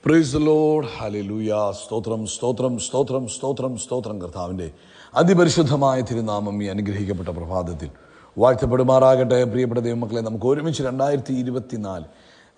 Price the lord. Hallelujah. സ്തോത്രം സ്തോത്രം സ്തോത്രം സ്തോത്രം സ്തോത്രം. കർത്താവിൻ്റെ അതിപരിശുദ്ധമായ തിരുനാമം ഈ അനുഗ്രഹിക്കപ്പെട്ട പ്രഭാതത്തിൽ വാഴ്ത്തപ്പെടുമാറാകട്ടെ. പ്രിയപ്പെട്ട ദൈവമക്കളെ, നമുക്ക് ഒരുമിച്ച് 2024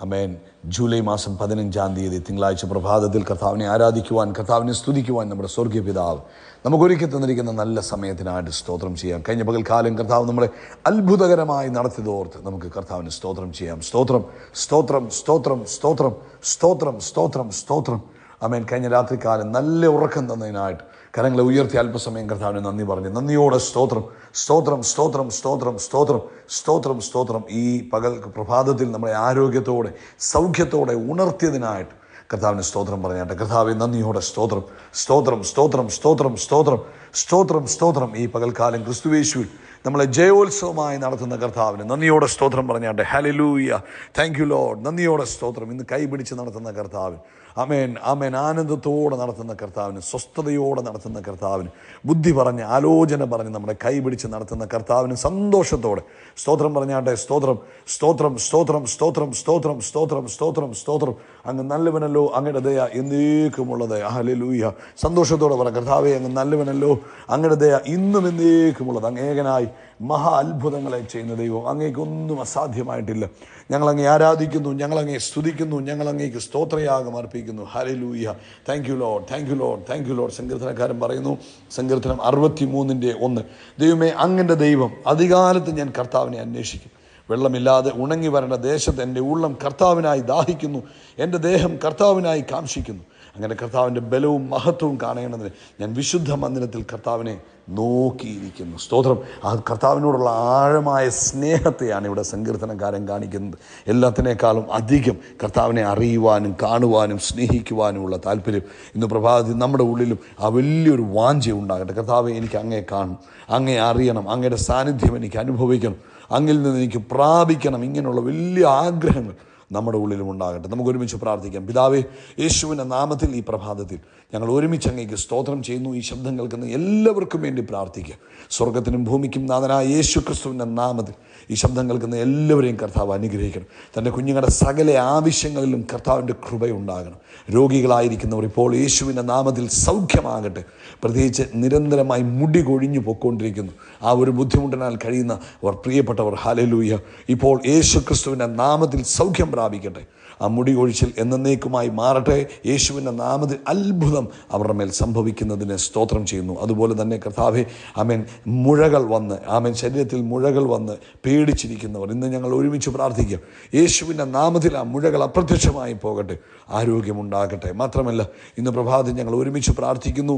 അമേൻ ജൂലൈ മാസം 15 തിങ്കളാഴ്ച പ്രഭാതത്തിൽ കർത്താവിനെ ആരാധിക്കുവാൻ, കർത്താവിനെ സ്തുതിക്കുവാൻ നമ്മുടെ സ്വർഗീയ പിതാവ് നമുക്കൊരുക്കി തന്നിരിക്കുന്ന നല്ല സമയത്തിനായിട്ട് സ്തോത്രം ചെയ്യാം. കഴിഞ്ഞ പകൽക്കാലം കർത്താവ് നമ്മളെ അത്ഭുതകരമായി നടത്തിയതോർത്ത് നമുക്ക് കർത്താവിന് സ്തോത്രം ചെയ്യാം. സ്തോത്രം സ്തോത്രം സ്തോത്രം സ്തോത്രം സ്തോത്രം സ്തോത്രം സ്തോത്രം. അമേൻ. കഴിഞ്ഞ രാത്രികാലം നല്ല ഉറക്കം തന്നതിനായിട്ട് കരങ്ങളെ ഉയർത്തി അല്പസമയം കർത്താവിന് നന്ദി പറഞ്ഞു. നന്ദിയോടെ സ്തോത്രം സ്തോത്രം സ്തോത്രം സ്തോത്രം സ്തോത്രം സ്തോത്രം സ്തോത്രം. ഈ പകൽ പ്രഭാതത്തിൽ നമ്മളെ ആരോഗ്യത്തോടെ സൗഖ്യത്തോടെ ഉണർത്തിയതിനായിട്ട് കർത്താവിന് സ്തോത്രം പറഞ്ഞാട്ടെ. കർത്താവെ നന്ദിയോടെ സ്തോത്രം സ്തോത്രം സ്തോത്രം സ്തോത്രം സ്തോത്രം സ്തോത്രം സ്തോത്രം. ഈ പകൽക്കാലം ക്രിസ്തുയേശുവിൽ നമ്മളെ ജയോത്സവമായി നടത്തുന്ന കർത്താവിന് നന്ദിയോടെ സ്തോത്രം പറഞ്ഞാട്ടെ. ഹല്ലേലൂയ. Thank you Lord. നന്ദിയോടെ സ്തോത്രം. ഇന്ന് കൈപിടിച്ച് നടത്തുന്ന കർത്താവിന് ആമേൻ ആമേൻ. ആനന്ദത്തോടെ നടത്തുന്ന കർത്താവിന്, സ്വസ്ഥതയോടെ നടത്തുന്ന കർത്താവിന്, ബുദ്ധി പറഞ്ഞ് ആലോചന പറഞ്ഞ് നമ്മുടെ കൈപിടിച്ച് നടത്തുന്ന കർത്താവിന് സന്തോഷത്തോടെ സ്തോത്രം പറഞ്ഞാട്ടെ. സ്തോത്രം സ്തോത്രം സ്തോത്രം സ്തോത്രം സ്തോത്രം സ്തോത്രം സ്തോത്രം സ്തോത്രം. അങ്ങ് നല്ലവനല്ലോ, അങ്ങയുടെ ദയ എന്നേക്കുമുള്ളത്. ഹല്ലേലൂയ. സന്തോഷത്തോടെ പറ, കർത്താവേ അങ്ങ് നല്ലവനല്ലോ, അങ്ങയുടെ ദയ ഇന്നും എന്നേക്കുമുള്ളത്. അങ്ങ് ഏകനായി മഹാ അത്ഭുതങ്ങളെ ചെയ്യുന്ന ദൈവം, അങ്ങേക്കൊന്നും അസാധ്യമായിട്ടില്ല. ഞങ്ങളങ്ങേ ആരാധിക്കുന്നു, ഞങ്ങളങ്ങേ സ്തുതിക്കുന്നു, ഞങ്ങളങ്ങേക്ക് സ്തോത്രയാഗം അർപ്പിക്കുന്നു. Hallelujah. Thank you Lord, thank you Lord, thank you Lord. സങ്കീർത്തനക്കാരൻ പറയുന്നു, സങ്കീർത്തനം 63:1, ദൈവമേ അങ്ങൻ്റെ ദൈവം, അധികാലത്ത് ഞാൻ കർത്താവിനെ അന്വേഷിക്കും. വെള്ളമില്ലാതെ ഉണങ്ങി വരേണ്ട ദേശത്ത് എൻ്റെ ഉള്ളം കർത്താവിനായി ദാഹിക്കുന്നു, എൻ്റെ ദേഹം കർത്താവിനായി കാംക്ഷിക്കുന്നു. അങ്ങനെ കർത്താവിൻ്റെ ബലവും മഹത്വവും കാണേണ്ടതിന് ഞാൻ വിശുദ്ധ മന്ദിരത്തിൽ കർത്താവിനെ നോക്കിയിരിക്കുന്നു. സ്തോത്രം. ആ കർത്താവിനോടുള്ള ആഴമായ സ്നേഹത്തെയാണ് ഇവിടെ സങ്കീർത്തനക്കാരൻ കാണിക്കുന്നത്. എല്ലാത്തിനേക്കാളും അധികം കർത്താവിനെ അറിയുവാനും കാണുവാനും സ്നേഹിക്കുവാനുമുള്ള താല്പര്യം ഇന്ന് പ്രഭാതത്തിൽ നമ്മുടെ ഉള്ളിലും ആ വലിയൊരു വാഞ്ച ഉണ്ടാകട്ടെ. കർത്താവെ എനിക്ക് അങ്ങേ കാണണം, അങ്ങേ അറിയണം, അങ്ങയുടെ സാന്നിധ്യം എനിക്ക് അനുഭവിക്കണം, അങ്ങിൽ നിന്ന് എനിക്ക് പ്രാപിക്കണം. ഇങ്ങനെയുള്ള വലിയ ആഗ്രഹങ്ങൾ നമ്മുടെ ഉള്ളിലും ഉണ്ടാകട്ടെ. നമുക്ക് ഒരുമിച്ച് പ്രാർത്ഥിക്കാം. പിതാവേ, യേശുവിൻ്റെ നാമത്തിൽ ഈ പ്രഭാതത്തിൽ ഞങ്ങൾ ഒരുമിച്ച് അങ്ങേക്ക് സ്തോത്രം ചെയ്യുന്നു. ഈ ശബ്ദം കേൾക്കുന്ന എല്ലാവർക്കും വേണ്ടി പ്രാർത്ഥിക്കുക. സ്വർഗത്തിനും ഭൂമിക്കും നാഥനായ യേശു ക്രിസ്തുവിൻ്റെ നാമത്തിൽ ഈ ശബ്ദം കേൾക്കുന്ന എല്ലാവരെയും കർത്താവ് അനുഗ്രഹിക്കണം. തൻ്റെ കുഞ്ഞുങ്ങളുടെ സകല ആവശ്യങ്ങളിലും കർത്താവിൻ്റെ കൃപയുണ്ടാകണം. രോഗികളായിരിക്കുന്നവർ ഇപ്പോൾ യേശുവിൻ്റെ നാമത്തിൽ സൗഖ്യമാകട്ടെ. പ്രത്യേകിച്ച് നിരന്തരമായി മുടി കൊഴിഞ്ഞു പൊയ്ക്കൊണ്ടിരിക്കുന്നു, ആ ഒരു ബുദ്ധിമുട്ടിനാൽ കഴിയുന്ന അവർ പ്രിയപ്പെട്ടവർ, ഹല്ലേലൂയ, ഇപ്പോൾ യേശു ക്രിസ്തുവിൻ്റെ നാമത്തിൽ സൗഖ്യം പ്രാപിക്കട്ടെ. ആ മുടി കൊഴിച്ചിൽ എന്നേക്കുമായി മാറട്ടെ. യേശുവിൻ്റെ നാമത്തിൽ അത്ഭുതം അവരുടെ മേൽ സംഭവിക്കുന്നതിനെ സ്തോത്രം ചെയ്യുന്നു. അതുപോലെ തന്നെ കർത്താവേ, ആമേൻ, മുഴകൾ വന്ന്, ആമേൻ, ശരീരത്തിൽ മുഴകൾ വന്ന് പേടിച്ചിരിക്കുന്നവർ ഇന്ന് ഞങ്ങൾ ഒരുമിച്ച് പ്രാർത്ഥിക്കാം. യേശുവിൻ്റെ നാമത്തിൽ ആ മുഴകൾ അപ്രത്യക്ഷമായി പോകട്ടെ, ആരോഗ്യമുണ്ടാകട്ടെ. മാത്രമല്ല ഇന്ന് പ്രഭാതത്തിൽ ഞങ്ങൾ ഒരുമിച്ച് പ്രാർത്ഥിക്കുന്നു.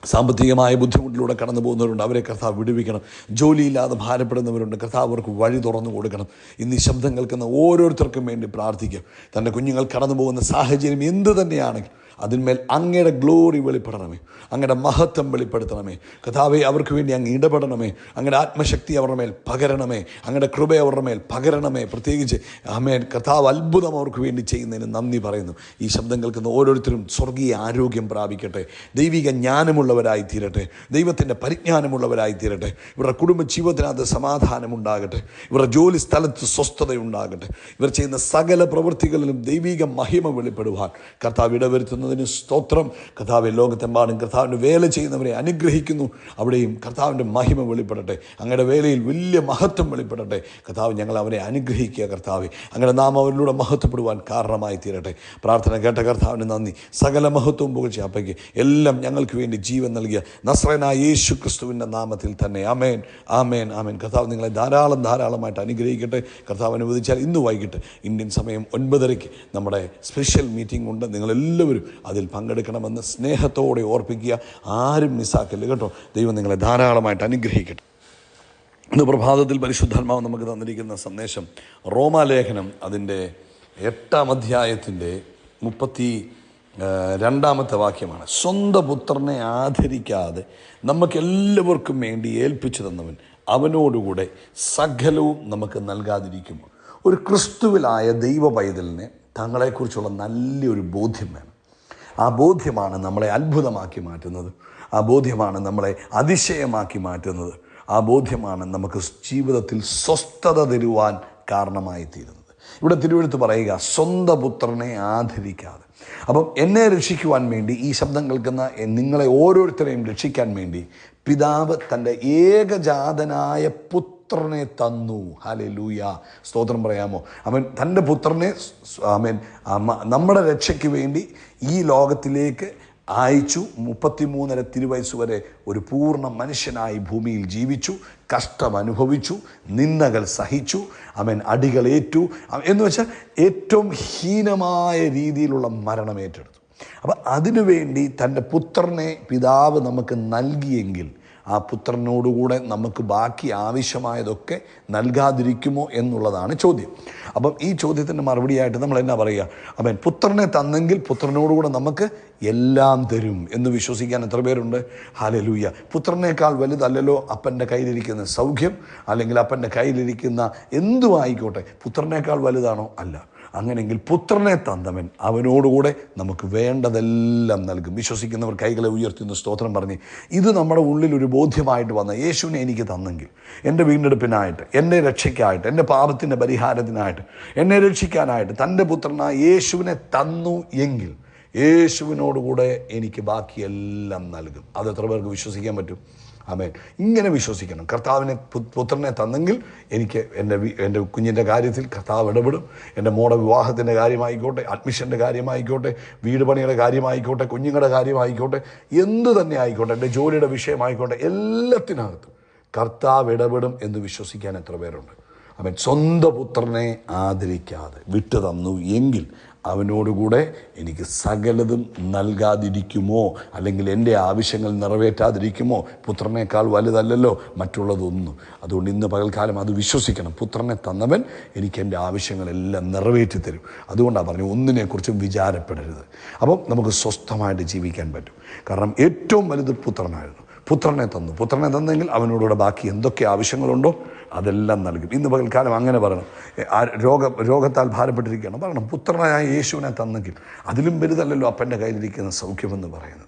സാമ്പത്തികമായ ബുദ്ധിമുട്ടിലൂടെ കടന്നു പോകുന്നവരുണ്ട്, അവരെ കർത്താവ് വിടുവിക്കണം. ജോലിയില്ലാതെ ഭാരപ്പെടുന്നവരുണ്ട്, കർത്താവ് അവർക്ക് വഴി തുറന്നു കൊടുക്കണം. ഇന്ന് ഈ ശബ്ദം കേൾക്കുന്ന ഓരോരുത്തർക്കും വേണ്ടി പ്രാർത്ഥിക്കാം. തൻ്റെ കുഞ്ഞുങ്ങൾ കടന്നു പോകുന്ന സാഹചര്യം എന്തു തന്നെയാണെങ്കിൽ അതിന്മേൽ അങ്ങയുടെ ഗ്ലോറി വെളിപ്പെടണമേ, അങ്ങയുടെ മഹത്വം വെളിപ്പെടുത്തണമേ. കർത്താവേ, അവർക്ക് വേണ്ടി അങ്ങ് ഇടപെടണമേ. അങ്ങയുടെ ആത്മശക്തി അവരുടെ മേൽ പകരണമേ, അങ്ങയുടെ കൃപ അവരുടെ മേൽ പകരണമേ. പ്രത്യേകിച്ച് ആമേൻ, കർത്താവ് അത്ഭുതം അവർക്ക് വേണ്ടി ചെയ്യുന്നതിന് നന്ദി പറയുന്നു. ഈ ശബ്ദം കേൾക്കുന്ന ഓരോരുത്തരും സ്വർഗീയ ആരോഗ്യം പ്രാപിക്കട്ടെ, ദൈവിക ജ്ഞാനമുള്ളവരായി തീരട്ടെ, ദൈവത്തിൻ്റെ പരിജ്ഞാനമുള്ളവരായി തീരട്ടെ. ഇവരുടെ കുടുംബ ജീവിതത്തിനകത്ത് സമാധാനമുണ്ടാകട്ടെ, ഇവരുടെ ജോലി സ്ഥലത്ത് സ്വസ്ഥതയുണ്ടാകട്ടെ. ഇവർ ചെയ്യുന്ന സകല പ്രവൃത്തികളിലും ദൈവിക മഹിമ വെളിപ്പെടുവാൻ കർത്താവ് ഇടവരുത്തുന്നതിന് സ്തോത്രം. കർത്താവ് ലോകത്തെമ്പാടും കർത്താവിൻ്റെ വേല ചെയ്യുന്നവരെ അനുഗ്രഹിക്കുന്നു. അവിടെയും കർത്താവിൻ്റെ മഹിമ വെളിപ്പെടട്ടെ, അങ്ങയുടെ വേലയിൽ വലിയ മഹത്വം വെളിപ്പെടട്ടെ. കർത്താവ് ഞങ്ങൾ അവരെ അനുഗ്രഹിക്കുക. കർത്താവ് അങ്ങയുടെ നാമം അവരിലൂടെ മഹത്വപ്പെടുവാൻ കാരണമായി തീരട്ടെ. പ്രാർത്ഥന കേട്ട കർത്താവിന് നന്ദി. സകല മഹത്വവും പുകഴ്ച അപ്പയ്ക്ക് എല്ലാം ഞങ്ങൾക്ക് വേണ്ടി ജീവൻ നൽകിയ നസ്രയനായ യേശു ക്രിസ്തുവിൻ്റെ നാമത്തിൽ തന്നെ ആമേൻ ആമേൻ ആമേൻ. കർത്താവ് നിങ്ങളെ ധാരാളമായിട്ട് അനുഗ്രഹിക്കട്ടെ. കർത്താവ് അനുവദിച്ചാൽ ഇന്ന് വൈകിട്ട് ഇന്ത്യൻ സമയം 9:30 നമ്മുടെ സ്പെഷ്യൽ മീറ്റിംഗ് ഉണ്ട്. നിങ്ങളെല്ലാവരും അതിൽ പങ്കെടുക്കണമെന്ന് സ്നേഹത്തോടെ ഓർപ്പിക്കുക. ആരും മിസ്സാക്കല്ല കേട്ടോ. ദൈവം നിങ്ങളെ ധാരാളമായിട്ട് അനുഗ്രഹിക്കട്ടെ. ഇന്ന് പ്രഭാതത്തിൽ പരിശുദ്ധാത്മാവ് നമുക്ക് തന്നിരിക്കുന്ന സന്ദേശം റോമാലേഖനം അതിൻ്റെ 8-ാം അധ്യായത്തിൻ്റെ 32-ാമത്തെ വാക്യമാണ്. സ്വന്തം പുത്രനെ ആദരിക്കാതെ നമുക്കെല്ലാവർക്കും വേണ്ടി ഏൽപ്പിച്ചു തന്നവൻ അവനോടുകൂടെ സകലവും നമുക്ക് നൽകാതിരിക്കുമോ? ഒരു ക്രിസ്തുവിലായ ദൈവ പൈതലിനെ തങ്ങളെക്കുറിച്ചുള്ള നല്ലൊരു ബോധ്യം വേണം. ആ ബോധ്യമാണ് നമ്മളെ അത്ഭുതമാക്കി മാറ്റുന്നത്. ആ ബോധ്യമാണ് നമ്മളെ അതിശയമാക്കി മാറ്റുന്നത്. ആ ബോധ്യമാണ് നമുക്ക് ജീവിതത്തിൽ സ്വസ്ഥത തരുവാൻ കാരണമായി തീരുന്നത്. ഇവിടെ തിരുവെഴുത്ത് പറയുക, സ്വന്തം പുത്രനെ ആദരിക്കാതെ. അപ്പം എന്നെ രക്ഷിക്കുവാൻ വേണ്ടി, ഈ ശബ്ദം കേൾക്കുന്ന നിങ്ങളെ ഓരോരുത്തരെയും രക്ഷിക്കാൻ വേണ്ടി പിതാവ് തൻ്റെ ഏകജാതനായ പുത്രനെ തന്നു. ഹല്ലേലൂയ, സ്തോത്രം പറയാമോ? അവൻ തൻ്റെ പുത്രനെ നമ്മുടെ രക്ഷയ്ക്ക് വേണ്ടി ഈ ലോകത്തിലേക്ക് അയച്ചു. 33.5 തിരുവയസ്സ് വരെ ഒരു പൂർണ്ണ മനുഷ്യനായി ഭൂമിയിൽ ജീവിച്ചു, കഷ്ടം അനുഭവിച്ചു, നിന്ദകൾ സഹിച്ചു, അടികളേറ്റു, എന്ന് വെച്ചാൽ ഏറ്റവും ഹീനമായ രീതിയിലുള്ള മരണം ഏറ്റെടുത്തു. അപ്പം അതിനുവേണ്ടി തൻ്റെ പുത്രനെ പിതാവ് നമുക്ക് നൽകിയെങ്കിൽ ആ പുത്രനോടുകൂടെ നമുക്ക് ബാക്കി ആവശ്യമായതൊക്കെ നൽകാതിരിക്കുമോ എന്നുള്ളതാണ് ചോദ്യം. അപ്പം ഈ ചോദ്യത്തിൻ്റെ മറുപടിയായിട്ട് നമ്മൾ എന്നാ പറയുക? പുത്രനെ തന്നെങ്കിൽ പുത്രനോടുകൂടെ നമുക്ക് എല്ലാം തരും എന്ന് വിശ്വസിക്കാൻ എത്ര പേരുണ്ട്? ഹല്ലേലൂയ. പുത്രനേക്കാൾ വലുതല്ലല്ലോ അപ്പൻ്റെ കയ്യിലിരിക്കുന്ന സൗഖ്യം, അല്ലെങ്കിൽ അപ്പൻ്റെ കയ്യിലിരിക്കുന്ന എന്തും ആയിക്കോട്ടെ. പുത്രനേക്കാൾ വലുതാണോ? അല്ല. അങ്ങനെയെങ്കിൽ പുത്രനെ തന്നവൻ അവനോടുകൂടെ നമുക്ക് വേണ്ടതെല്ലാം നൽകും. വിശ്വസിക്കുന്നവർ കൈകളെ ഉയർത്തുന്ന സ്തോത്രം പറഞ്ഞ്, ഇത് നമ്മുടെ ഉള്ളിൽ ഒരു ബോധ്യമായിട്ട് വന്ന യേശുവിനെ എനിക്ക് തന്നെങ്കിൽ, എൻ്റെ വീണ്ടെടുപ്പിനായിട്ട്, എൻ്റെ രക്ഷയ്ക്കായിട്ട്, എൻ്റെ പാപത്തിൻ്റെ പരിഹാരത്തിനായിട്ട്, എന്നെ രക്ഷിക്കാനായിട്ട് തൻ്റെ പുത്രനായ യേശുവിനെ തന്നു എങ്കിൽ യേശുവിനോടുകൂടെ എനിക്ക് ബാക്കിയെല്ലാം നൽകും. അത് എത്ര പേർക്ക് വിശ്വസിക്കാൻ പറ്റും? ആമേൻ. ഇങ്ങനെ വിശ്വസിക്കണം. കർത്താവിനെ പുത്രനെ തന്നെങ്കിൽ എനിക്ക് എൻ്റെ കുഞ്ഞിൻ്റെ കാര്യത്തിൽ കർത്താവ് ഇടപെടും. എൻ്റെ മോടെ വിവാഹത്തിൻ്റെ കാര്യമായിക്കോട്ടെ, അഡ്മിഷൻ്റെ കാര്യമായിക്കോട്ടെ, വീട് പണിയുടെ കാര്യമായിക്കോട്ടെ, കുഞ്ഞുങ്ങളുടെ കാര്യമായിക്കോട്ടെ, എന്തു തന്നെ ആയിക്കോട്ടെ, എൻ്റെ ജോലിയുടെ വിഷയമായിക്കോട്ടെ, എല്ലാത്തിനകത്തും കർത്താവ് ഇടപെടും എന്ന് വിശ്വസിക്കാൻ എത്ര പേരുണ്ട്? സ്വന്തം പുത്രനെ ആദരിക്കാതെ വിട്ടു തന്നു എങ്കിൽ അവനോടുകൂടെ എനിക്ക് സകലതും നൽകാതിരിക്കുമോ, അല്ലെങ്കിൽ എൻ്റെ ആവശ്യങ്ങൾ നിറവേറ്റാതിരിക്കുമോ? പുത്രനേക്കാൾ വലുതല്ലല്ലോ മറ്റുള്ളതൊന്നും. അതുകൊണ്ട് ഇന്ന് പകൽക്കാലം അത് വിശ്വസിക്കണം. പുത്രനെ തന്നവൻ എനിക്ക് എൻ്റെ ആവശ്യങ്ങളെല്ലാം നിറവേറ്റി തരും. അതുകൊണ്ടാണ് പറഞ്ഞു, ഒന്നിനെക്കുറിച്ചും വിചാരപ്പെടരുത്. അപ്പം നമുക്ക് സ്വസ്ഥമായിട്ട് ജീവിക്കാൻ പറ്റും. കാരണം ഏറ്റവും വലുത് പുത്രനായിരുന്നു. പുത്രനെ തന്നു. പുത്രനെ തന്നെങ്കിൽ അവനോടുകൂടെ ബാക്കി എന്തൊക്കെ ആവശ്യങ്ങളുണ്ടോ അതെല്ലാം നൽകും. ഇന്ന് പകൽക്കാലം അങ്ങനെ പറയണം. രോഗത്താൽ ഭാരപ്പെട്ടിരിക്കുകയാണ്, പറയണം പുത്രനായ യേശുവിനെ തന്നെങ്കിൽ അതിലും വലുതല്ലല്ലോ അപ്പൻ്റെ കയ്യിലിരിക്കുന്ന സൗഖ്യമെന്ന് പറയുന്നത്.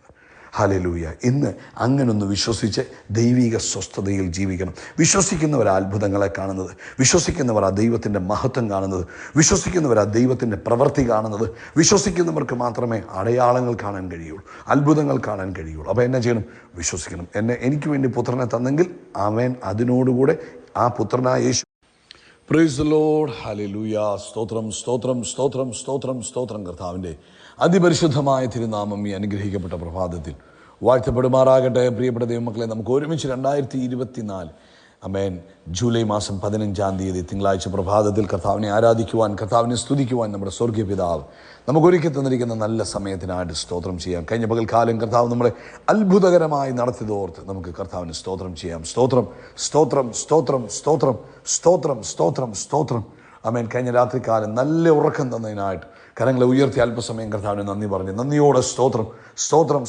ഹല്ലേലൂയ. ഇന്ന് അങ്ങനൊന്ന് വിശ്വസിച്ച് ദൈവിക സ്വസ്ഥതയിൽ ജീവിക്കണം. വിശ്വസിക്കുന്നവർ അത്ഭുതങ്ങളെ കാണുന്നത്, വിശ്വസിക്കുന്നവർ ആ ദൈവത്തിൻ്റെ മഹത്വം കാണുന്നത്, വിശ്വസിക്കുന്നവർ ആ ദൈവത്തിൻ്റെ പ്രവൃത്തി കാണുന്നത്. വിശ്വസിക്കുന്നവർക്ക് മാത്രമേ അടയാളങ്ങൾ കാണാൻ കഴിയുള്ളൂ, അത്ഭുതങ്ങൾ കാണാൻ കഴിയുള്ളൂ. അപ്പോൾ എന്നെ ചെയ്യണം? വിശ്വസിക്കണം. എനിക്ക് വേണ്ടി പുത്രനെ തന്നെങ്കിൽ അവൻ അതിനോടുകൂടെ ആ പുത്രനായ Yeshu. Praise the lord. Hallelujah. സ്തോത്രം, സ്തോത്രം, സ്തോത്രം, സ്തോത്രം, സ്തോത്രം. കർത്താവിൻ്റെ അതിപരിശുദ്ധമായ തിരുനാമം ഈ അനുഗ്രഹിക്കപ്പെട്ട പ്രഭാതത്തിൽ വാഴ്ത്തപ്പെടുമാറാകട്ടെ. പ്രിയപ്പെട്ട ദൈവമക്കളെ, നമുക്ക് ഒരുമിച്ച് 2024 ആമേൻ ജൂലൈ മാസം 15-ാം തീയതി തിങ്കളാഴ്ച പ്രഭാതത്തിൽ കർത്താവിനെ ആരാധിക്കുവാൻ, കർത്താവിനെ സ്തുതിക്കുവാൻ നമ്മുടെ സ്വർഗീയ പിതാവ് നമുക്കൊരുക്കി തന്നിരിക്കുന്ന നല്ല സമയത്തിനായിട്ട് സ്തോത്രം ചെയ്യാം. കഴിഞ്ഞ പകൽക്കാലം കർത്താവ് നമ്മളെ അത്ഭുതകരമായി നടത്തിയതോർത്ത് നമുക്ക് കർത്താവിന് സ്തോത്രം ചെയ്യാം. സ്തോത്രം, സ്തോത്രം, സ്തോത്രം, സ്തോത്രം, സ്തോത്രം, സ്തോത്രം, സ്തോത്രം. ആമേൻ. കഴിഞ്ഞ രാത്രികാലം നല്ല ഉറക്കം തന്നതിനായിട്ട് കരങ്ങളെ ഉയർത്തി അല്പസമയം കർത്താവിന് നന്ദി പറഞ്ഞു. നന്ദിയോടെ സ്തോത്രം, സ്തോത്രം.